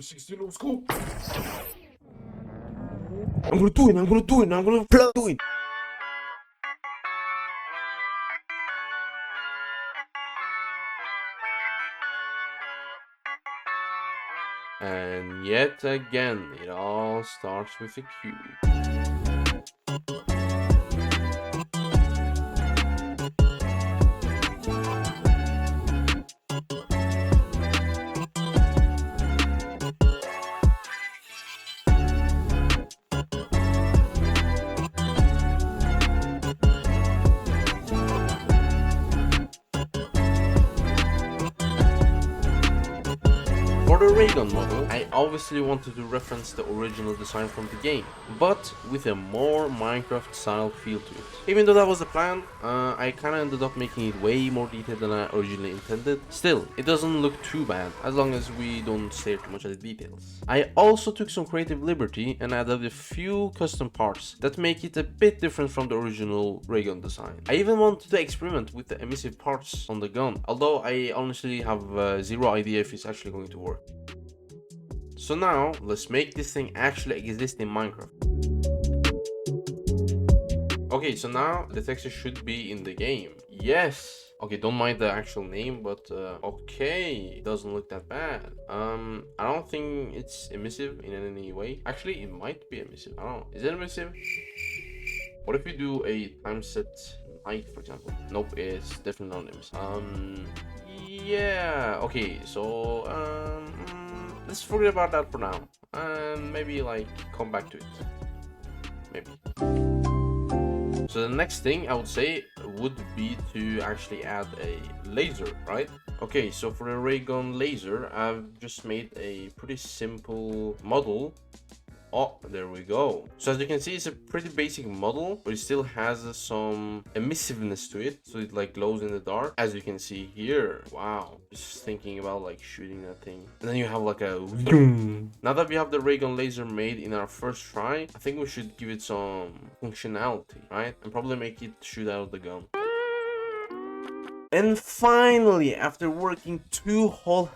360, let's go. I'm gonna do it, I'm gonna do it, I'm gonna do it. And yet again, it all starts with a Q. For the Ray Gun model, I obviously wanted to reference the original design from the game, but with a more Minecraft style feel to it. Even though that was the plan, I kinda ended up making it way more detailed than I originally intended. Still, it doesn't look too bad, as long as we don't stare too much at the details. I also took some creative liberty and added a few custom parts that make it a bit different from the original Ray Gun design. I even wanted to experiment with the emissive parts on the gun, although I honestly have zero idea if it's actually going to work. So now, let's make this thing actually exist in Minecraft. Okay, so now the texture should be in the game. Yes! Okay, don't mind the actual name, but okay, it doesn't look that bad. I don't think it's emissive in any way. Actually, it might be emissive. I don't know. Is it emissive? What if we do a time set night, for example? Nope, it's definitely not emissive. Yeah, okay, so let's forget about that for now, and maybe like come back to it, maybe. So the next thing I would say would be to actually add a laser, right? Okay, so for the ray gun laser, I've just made a pretty simple model. Oh, there we go. So as you can see, it's a pretty basic model, but it still has some emissiveness to it. So it like glows in the dark, as you can see here. Wow. Just thinking about like shooting that thing. And then you have like a... Now that we have the ray gun laser made in our first try, I think we should give it some functionality, right? And probably make it shoot out of the gun. And finally, after working 2 whole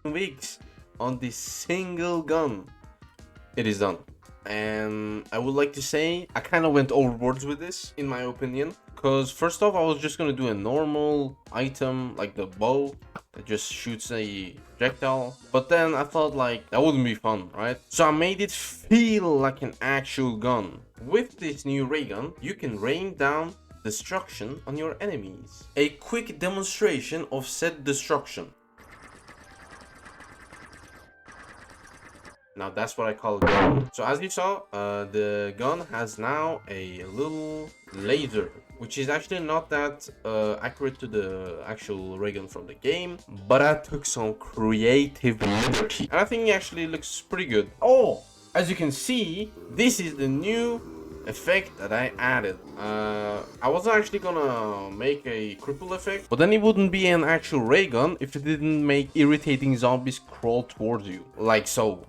weeks on this single gun, it is done. And I would like to say I kind of went overboard with this, in my opinion, because first off, I was just gonna do a normal item like the bow that just shoots a projectile, but then I thought like that wouldn't be fun, right? So I made it feel like an actual gun. With this new ray gun, you can rain down destruction on your enemies. A quick demonstration of said destruction. Now that's what I call a gun. So as you saw, the gun has now a little laser, which is actually not that accurate to the actual ray gun from the game, but I took some creative liberty, and I think it actually looks pretty good. Oh, as you can see, this is the new effect that I added. I wasn't actually gonna make a cripple effect, but then it wouldn't be an actual ray gun if it didn't make irritating zombies crawl towards you, like so.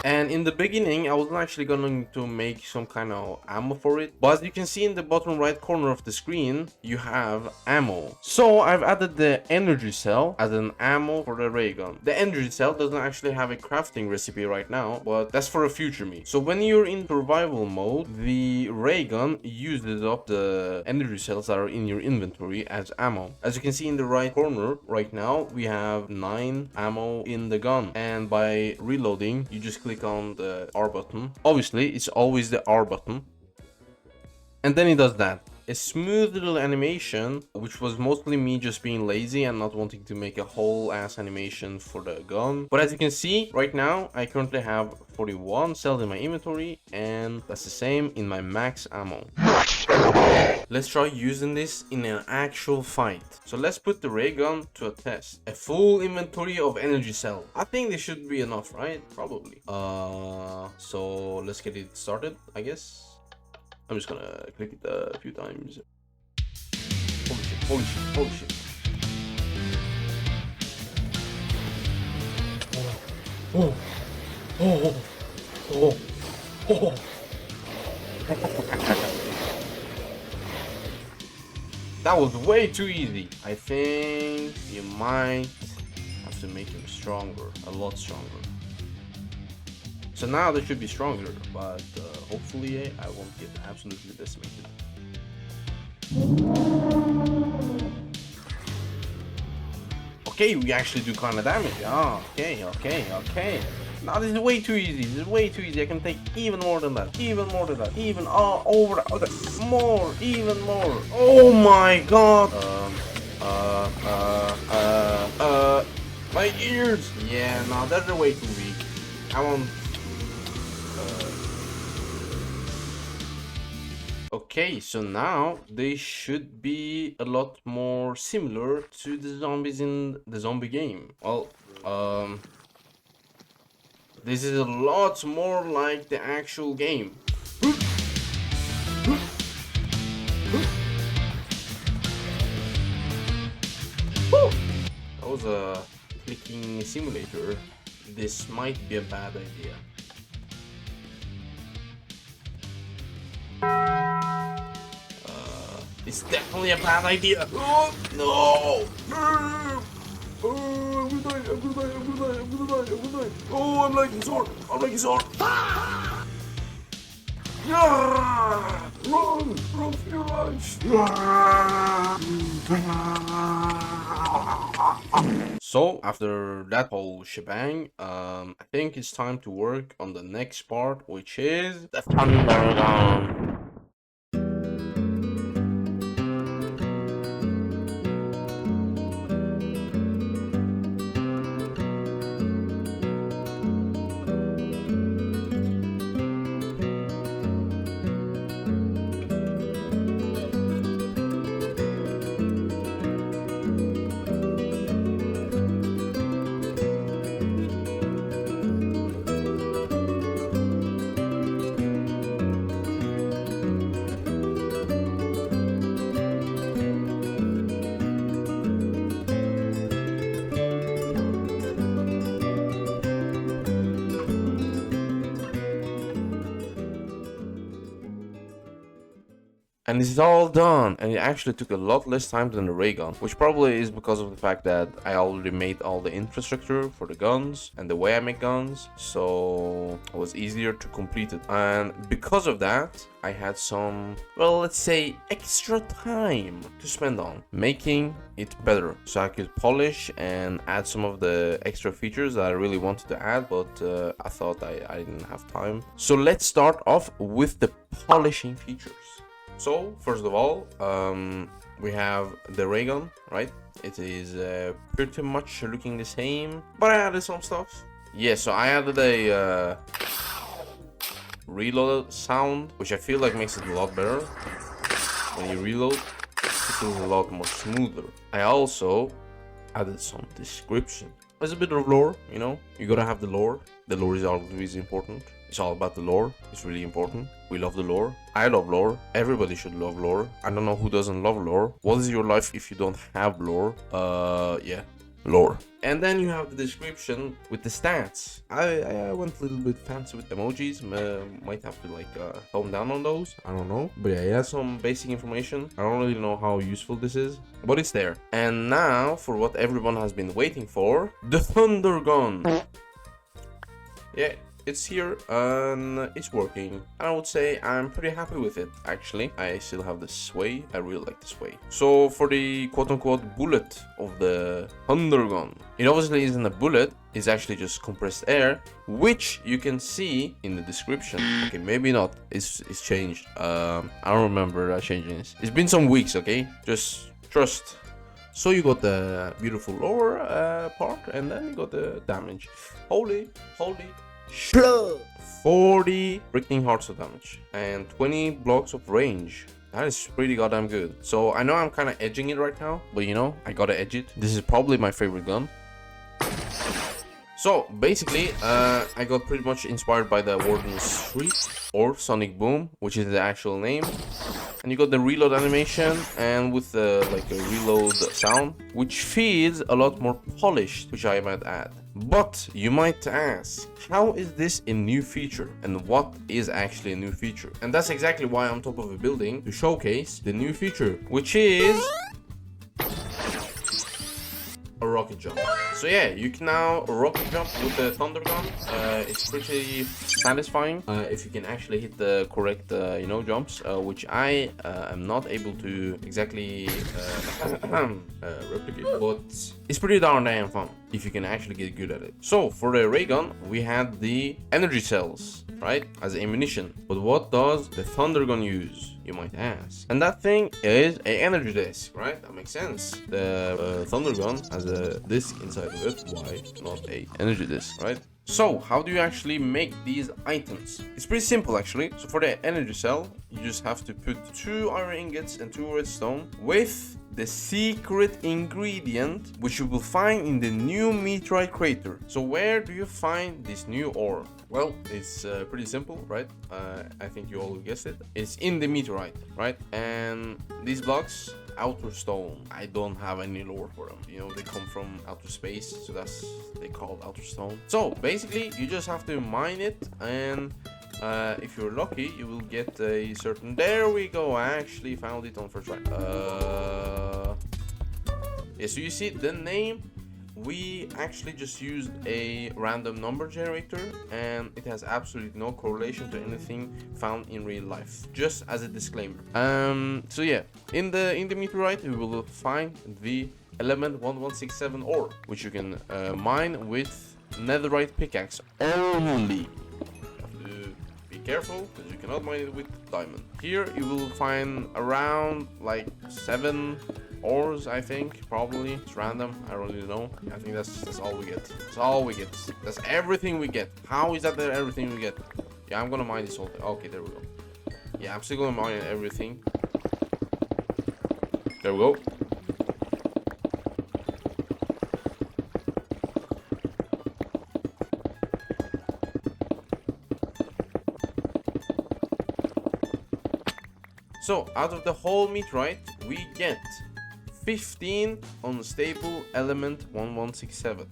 And in the beginning, I wasn't actually going to make some kind of ammo for it, but as you can see in the bottom right corner of the screen, you have ammo. So I've added the energy cell as an ammo for the ray gun. The energy cell doesn't actually have a crafting recipe right now, but that's for a future me. So when you're in survival mode, the ray gun uses up the energy cells that are in your inventory as ammo. As you can see in the right corner right now, we have 9 ammo in the gun, and by reloading, you just click on the R button. Obviously, it's always the R button, and then it does that. A smooth little animation, which was mostly me just being lazy and not wanting to make a whole ass animation for the gun. But as you can see right now, I currently have 41 cells in my inventory, and that's the same in my max ammo. Let's try using this in an actual fight. So let's put the ray gun to a test. A full inventory of energy cell. I think this should be enough, right? Probably. So let's get it started, I guess. I'm just gonna click it a few times. Holy shit, holy shit, holy shit. Oh, oh, oh, oh, oh. That was way too easy. I think you might have to make him stronger, a lot stronger. So now they should be stronger, but hopefully I won't get absolutely decimated. Okay, we actually do kind of damage. Oh, okay. Now this is way too easy. This is way too easy. I can take even more than that. Even over that. More, even more. Oh my god. My ears. Yeah, no, they're way too weak. I want. Okay, so now they should be a lot more similar to the zombies in the zombie game. Well, this is a lot more like the actual game. That was a clicking simulator. This might be a bad idea. It's definitely a bad idea. Oh, no! Oh, I'm gonna die. Oh, I'm liking sword. Yeah! Run for your life. So after that whole shebang, I think it's time to work on the next part, which is the Thundergun. And this is all done, and it actually took a lot less time than the ray gun, which probably is because of the fact that I already made all the infrastructure for the guns and the way I make guns, so it was easier to complete it. And because of that, I had some, well, let's say extra time to spend on making it better, so I could polish and add some of the extra features that I really wanted to add, but I thought I didn't have time. So let's start off with the polishing features. So first of all, we have the ray gun, right? It is pretty much looking the same, but I added some stuff. Yeah, so I added a reload sound, which I feel like makes it a lot better. When you reload, it feels a lot more smoother. I also added some description. There's a bit of lore, you know? You gotta have the lore. The lore is always important. It's all about the lore. It's really important. We love the lore. I love lore. Everybody should love lore. I don't know who doesn't love lore. What is your life if you don't have lore? Yeah, lore. And then you have the description with the stats. I went a little bit fancy with emojis. Might have to like tone down on those. I don't know. But yeah, it has some basic information. I don't really know how useful this is, but it's there. And now for what everyone has been waiting for, the Thundergun. Yeah. It's here and it's working. I would say I'm pretty happy with it, actually. I still have the sway. I really like the sway. So for the quote-unquote bullet of the Thundergun, it obviously isn't a bullet. It's actually just compressed air, which you can see in the description. Okay, maybe not. It's changed. I don't remember changing this. It's been some weeks, okay? Just trust. So you got the beautiful lore part, and then you got the damage. Holy 40 freaking hearts of damage and 20 blocks of range. That is pretty goddamn good. So I know I'm kind of edging it right now, but you know, I gotta edge it. This is probably my favorite gun. So basically, I got pretty much inspired by the Warden's Shriek or Sonic Boom, which is the actual name. And you got the reload animation and with the like a reload sound, which feels a lot more polished, which I might add. But you might ask, how is this a new feature? And what is actually a new feature? And that's exactly why I'm on top of a building to showcase the new feature, which is a rocket rocket jump. So yeah, you can now rocket jump with the Thundergun. It's pretty satisfying if you can actually hit the correct, jumps, which I am not able to exactly replicate, but it's pretty darn damn fun if you can actually get good at it. So for the ray gun, we had the energy cells, right, as ammunition. But what does the Thundergun use, you might ask? And that thing is a energy disc, right? That makes sense. The Thundergun has a disc inside of it. Why not a energy disc, right? So how do you actually make these items? It's pretty simple actually. So for the energy cell, you just have to put 2 iron ingots and 2 redstone with the secret ingredient, which you will find in the new meteorite crater. So where do you find this new ore? Well, it's pretty simple, right? I think you all guessed it. It's in the meteorite, right? And these blocks, outer stone, I don't have any lore for them. You know, they come from outer space, so they called outer stone. So basically, you just have to mine it, and if you're lucky, you will get a certain. There we go. I actually found it on first try. Yeah, so you see the name. We actually just used a random number generator, and it has absolutely no correlation to anything found in real life. Just as a disclaimer. So yeah, in the meteorite, we will find the element 1167 ore, which you can mine with netherite pickaxe only. Careful, because you cannot mine it with diamond. Here you will find around like 7 ores, I think. Probably it's random, I don't really know. I think that's all we get. That's all we get. That's everything we get. How is that everything we get? Yeah, I'm gonna mine this whole thing. Okay, there we go. Yeah, I'm still gonna mine everything. There we go. So out of the whole meteorite, we get 15 unstable element 1167.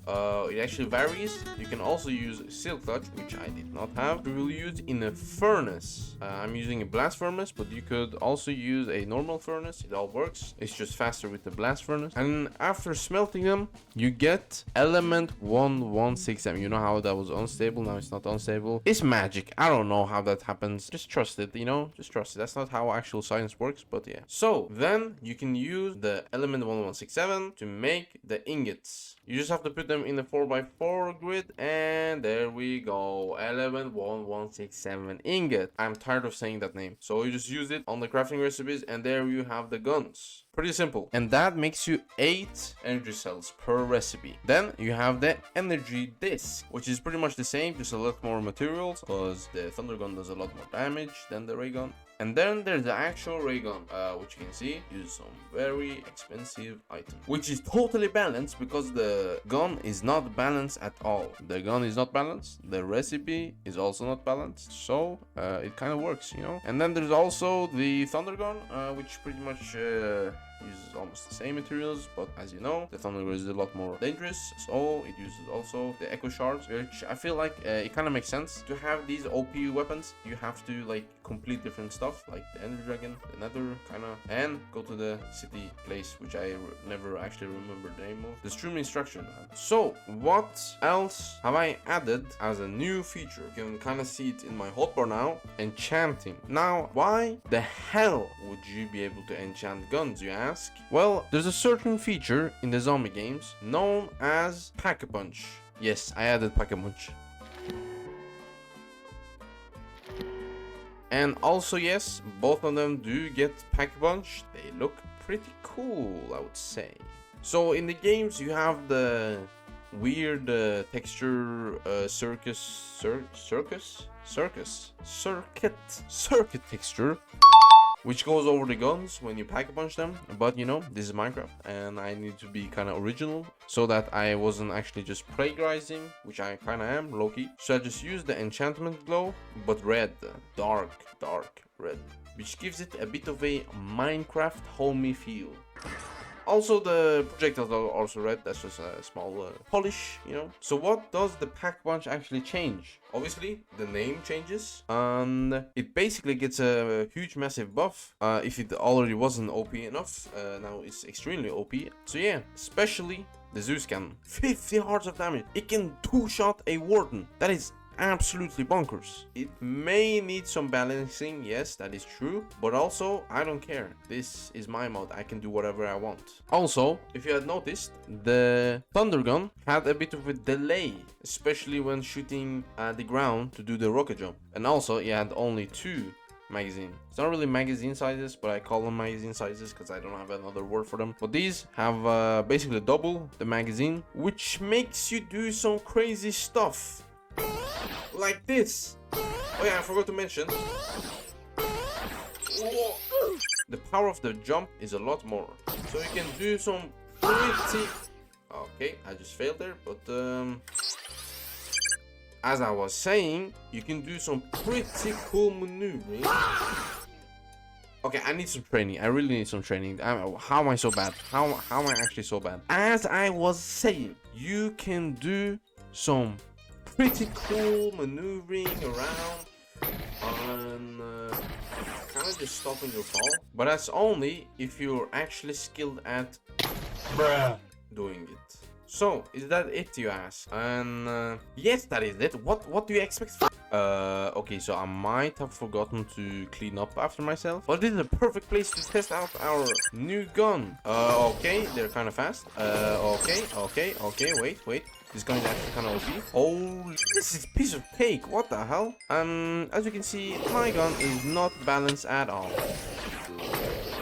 It actually varies. You can also use silk touch, which I did not have. We will use in a furnace. I'm using a blast furnace, but you could also use a normal furnace. It all works. It's just faster with the blast furnace. And after smelting them, you get element 1167. You know how that was unstable, now it's not unstable. It's magic. I don't know how that happens. Just trust it, you know? Just trust it. That's not how actual science works, but yeah. So then you can use the element 1167 to make the ingots. You just have to put them in the 4x4 grid, and there we go. Element 1167 ingot. I'm tired of saying that name. So you just use it on the crafting recipes, and there you have the guns. Pretty simple. And that makes you 8 energy cells per recipe. Then you have the energy disc, which is pretty much the same, just a lot more materials, because the Thundergun does a lot more damage than the ray gun. And then there's the actual ray gun, which you can see use some very expensive items, which is totally balanced because the gun is not balanced at all. The gun is not balanced, the recipe is also not balanced, so it kind of works, you know. And then there's also the Thundergun, which pretty much uses almost the same materials, but as you know, the Thundergun is a lot more dangerous, so it uses also the echo shards, which I feel like it kind of makes sense. To have these OP weapons, you have to like complete different stuff, like the Ender Dragon, the Nether, kind of, and go to the city place, which I never actually remember the name of. The stream instruction. So what else have I added as a new feature? You can kind of see it in my hotbar now. Enchanting. Now, why the hell would you be able to enchant guns, you ask? Well, there's a certain feature in the zombie games known as Pack-a-Punch. Yes, I added Pack-a-Punch. And also, yes, both of them do get Pack-a-Punch. They look pretty cool, I would say. So in the games, you have the weird texture circuit texture, which goes over the guns when you Pack-a-Punch them. But you know, this is Minecraft, and I need to be kind of original, so that I wasn't actually just plagiarizing, which I kind of am, low-key. So I just used the enchantment glow, but red, dark red, which gives it a bit of a Minecraft homey feel. Also, the projectiles are also red. That's just a small polish, you know. So what does the Pack-a-Punch actually change? Obviously, the name changes, and it basically gets a huge, massive buff. If it already wasn't OP enough, now it's extremely OP. So yeah, especially the Zeus cannon. 50 hearts of damage. It can two-shot a warden. That is absolutely bonkers. It may need some balancing, yes, that is true, but also I don't care. This is my mod. I can do whatever I want. Also, if you had noticed, the Thundergun had a bit of a delay, especially when shooting at the ground to do the rocket jump. And also it had only 2 magazine. It's not really magazine sizes, but I call them magazine sizes because I don't have another word for them. But these have basically double the magazine, which makes you do some crazy stuff like this. Oh yeah, I forgot to mention, the power of the jump is a lot more, so you can do some pretty... Okay, I just failed there, but as I was saying, you can do some pretty cool maneuvering. Okay, I need some training. I really need some training. How am I so bad? How am I actually so bad? As I was saying, you can do some pretty cool maneuvering around and kind of just stopping your fall. But that's only if you're actually skilled at doing it. So, is that it, you ask? And yes, that is it. What do you expect? Okay, so I might have forgotten to clean up after myself, but this is a perfect place to test out our new gun. Okay, they're kind of fast. Okay, wait. This gun is actually kind of OP. Oh, this is a piece of cake. What the hell? As you can see, my gun is not balanced at all.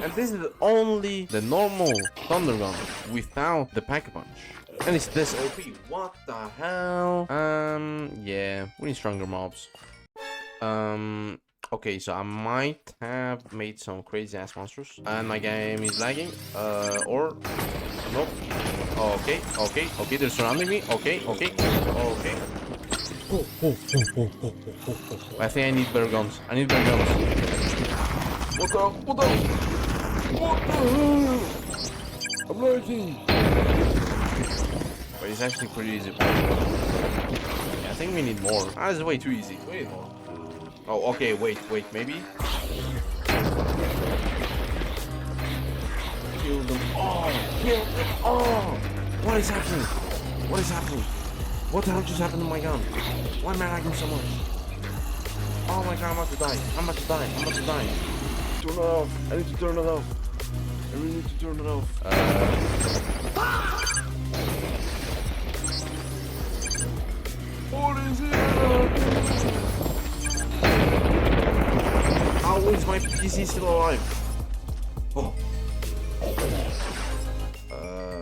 And this is only the normal Thundergun without the Pack-a-Punch. And it's this OP. What the hell? Yeah, we need stronger mobs. Okay, so I might have made some crazy ass monsters, and my game is lagging. Or nope. Okay, they're surrounding me. Okay. I think I need better guns. What the hell? I'm lagging. But it's actually pretty easy. Yeah, I think we need more. This is way too easy. We need more. Oh, okay, wait, maybe? Kill them all! What is happening? What the hell just happened to my gun? Why am I lagging so much? Oh my god, I'm about to die. Turn it off. I need to turn it off. I really need to turn it off. What is it? How is my PC still alive? Oh.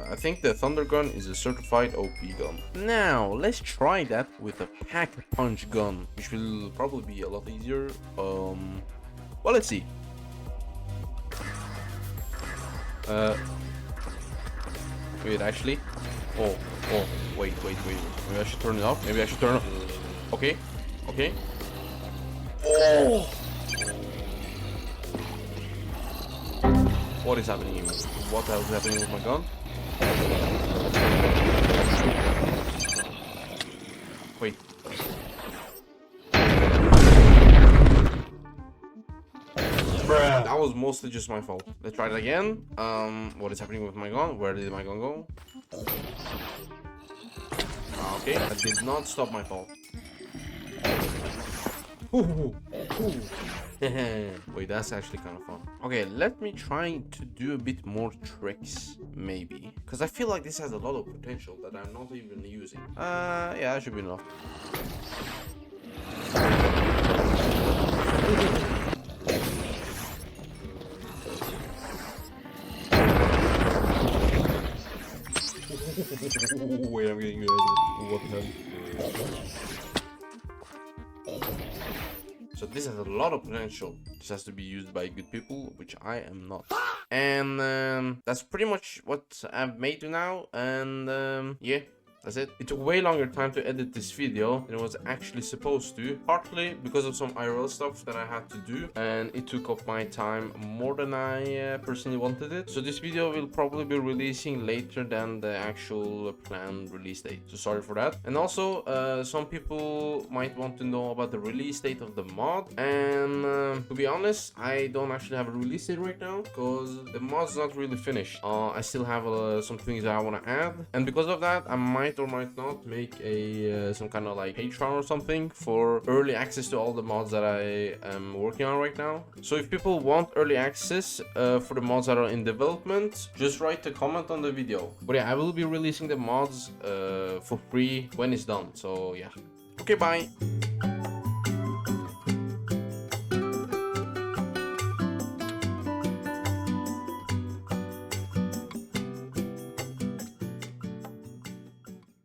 I think the Thundergun is a certified OP gun. Now, let's try that with a Pack-a-Punch gun, which will probably be a lot easier. Well, let's see. Wait, actually. Oh, wait. Maybe I should turn it off. Okay. Oh! What is happening here? What the hell is happening with my gun? Wait. That was mostly just my fault. Let's try it again. What is happening with my gun? Where did my gun go? Okay, that did not stop my fault. Wait, that's actually kind of fun. Okay, let me try to do a bit more tricks, maybe. Because I feel like this has a lot of potential that I'm not even using. Yeah, that should be enough. Wait, I'm getting good. What the hell? So this has a lot of potential. This has to be used by good people, which I am not. And that's pretty much what I've made to now. And yeah, that's it. It took way longer time to edit this video than it was actually supposed to, partly because of some IRL stuff that I had to do, and it took up my time more than I personally wanted it. So this video will probably be releasing later than the actual planned release date, so sorry for that. And also some people might want to know about the release date of the mod, and to be honest, I don't actually have a release date right now because the mod's not really finished. I still have some things that I want to add, and because of that I might or might not make a some kind of like Patreon or something for early access to all the mods that I am working on right now. So if people want early access for the mods that are in development, just write a comment on the video. But yeah, I will be releasing the mods for free when it's done, so yeah. Okay, bye.